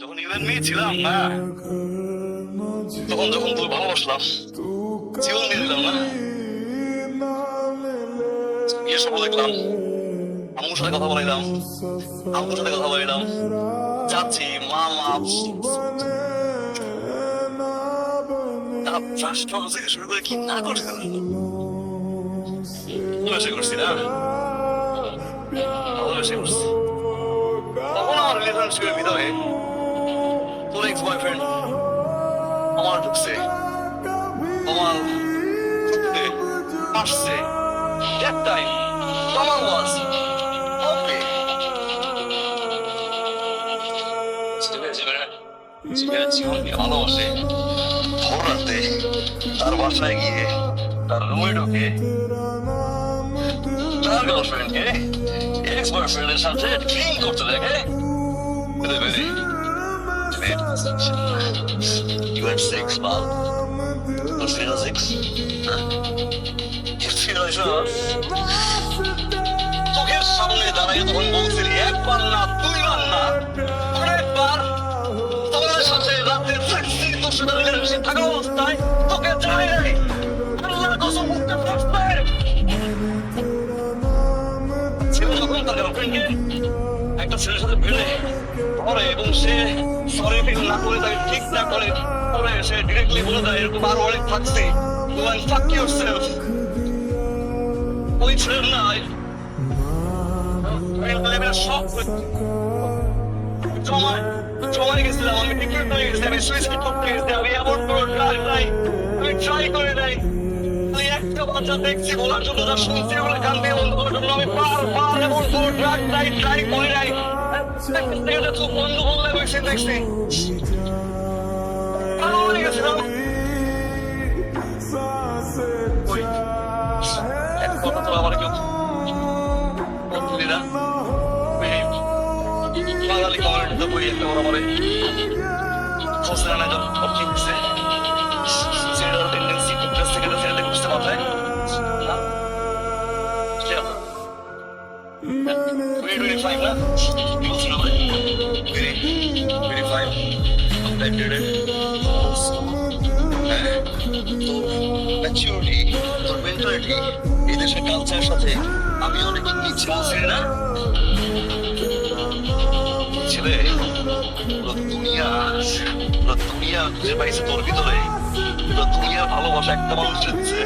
যখন you and me ছিলাম না, তখন যখন তোর ভালোবাসলাম, জীবন দিয়ে দিলাম না, বিয়ের স্বপ্ন দেখলাম, আম্মুর সাথে কথা বলাইলাম, আব্বুর সাথে কথা বলাইলাম, চাচি মামা থেকে শুরু করে কি না করছি ভালোবেসে করছি না, ভালোবেসে করছি। তখন আমার রিলেশনশিপের ভিতরে তোর এক্স বয়ফ্রেন্ড আমার ঢুকছে, আমার ঢুকতে আসছে, that time Mama was okay. জীবনকে ভালোবাসে, ভোর রাতে তার বাসায় গিয়ে তার রুমে ঢুকে তার গার্লফ্রেন্ডকে এক্স বয়ফ্রেন্ডের সাথে ড্রিঙ্ক করতে দেখে You had sex, Bob. Was it sex? চোখের সামনে দাঁড়িয়ে তখন বলছিলি একবার না দুইবার না অনেকবার তোমার সাথে রাতে থাকছি, তোর সাথে রিলেশনশিপ থাকা অবস্থায় তোকে জানাই নাই, আল্লাহর কসম করতে পারছে। ছেলে যখন তার গার্লফ্রেন্ডকে একটা ছেলের সাথে ভিড়ে ধরে এবং সে সরি ফিল না করে তাকে ঠিক না করে পরে সে ডিরেক্টলি বলে দেয় এরকম আরো অনেক থাকছে, go and fuck yourself. ওই ছেলের না জমায় গেছিলাম, আমি ডিক্লেয়ার করে গেছি, আমি সুইসাইড করতে গেছি, আমি এমন কোনো ট্রাই নাই, আমি ট্রাই করে নাই। আমি একটা বাচ্চা দেখছি বলার জন্য, যা শুনছি ওগুলো কান দিয়ে বন্ধ করার জন্য আমি বারবার এমন কোনো ট্রাই করে নাই। খুব বন্ধ বললে বসে দেখছি ভালো হয়ে গেছিলাম। এক কথা তো আমার কেউ বলছিলি না, বাঙালি কমিউনিটিতে বই একটা ওরা বলে হোসেন অপশন দিচ্ছে ছেলেটার টেন্ডেন্সি কাছ থেকে ছেলেটা বুঝতে পারছে না 2025 না বলছিল ভেরিফাই ম্যাচুরিটি তোর মেন্টালিটি এই দেশের কালচারের সাথে আমি অনেক নিচ্ছি বলছি না। ছেলে দুনিয়া খুঁজে পাইছে তোর ভিতরে, দুনিয়ার ভালোবাসা একটা মানুষ দিচ্ছে,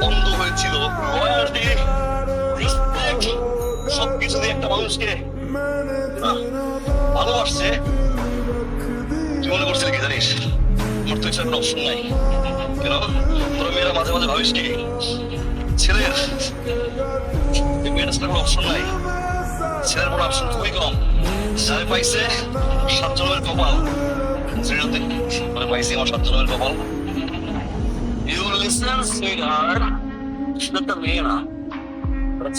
অন্ধ হয়েছিল রয়্যালটি রেসপেক্ট সবকিছু দিয়ে একটা মানুষকে ভালোবাসছে। তুই মনে করছিলি কি জানিস আমার তো ইচ্ছার কোনো অপশন নাই? কেন তোরা মেয়েরা মাঝে মাঝে ভাবিস কি ছেলের মেয়েটার সাথে কোনো অপশন নাই? ছেলের বড় অপশন খুবই কম, যারা পাইছে 7 জনের কপাল, পাইছি আমার 7 জনের কপাল। ইউ লিসেন সুইটহার্ট, শুধু একটা মেয়ে না,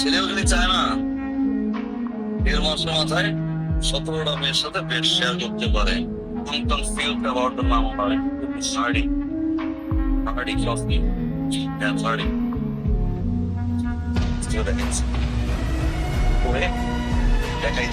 ছেলেও যদি চায় না 1.5 মাসের মাথায় 17টা মেয়ের সাথে বেড শেয়ার করতে পারে। Don't confuse about the number. It's hardy trust me. Yeah, hardy. Still that is. ওরে দেখাই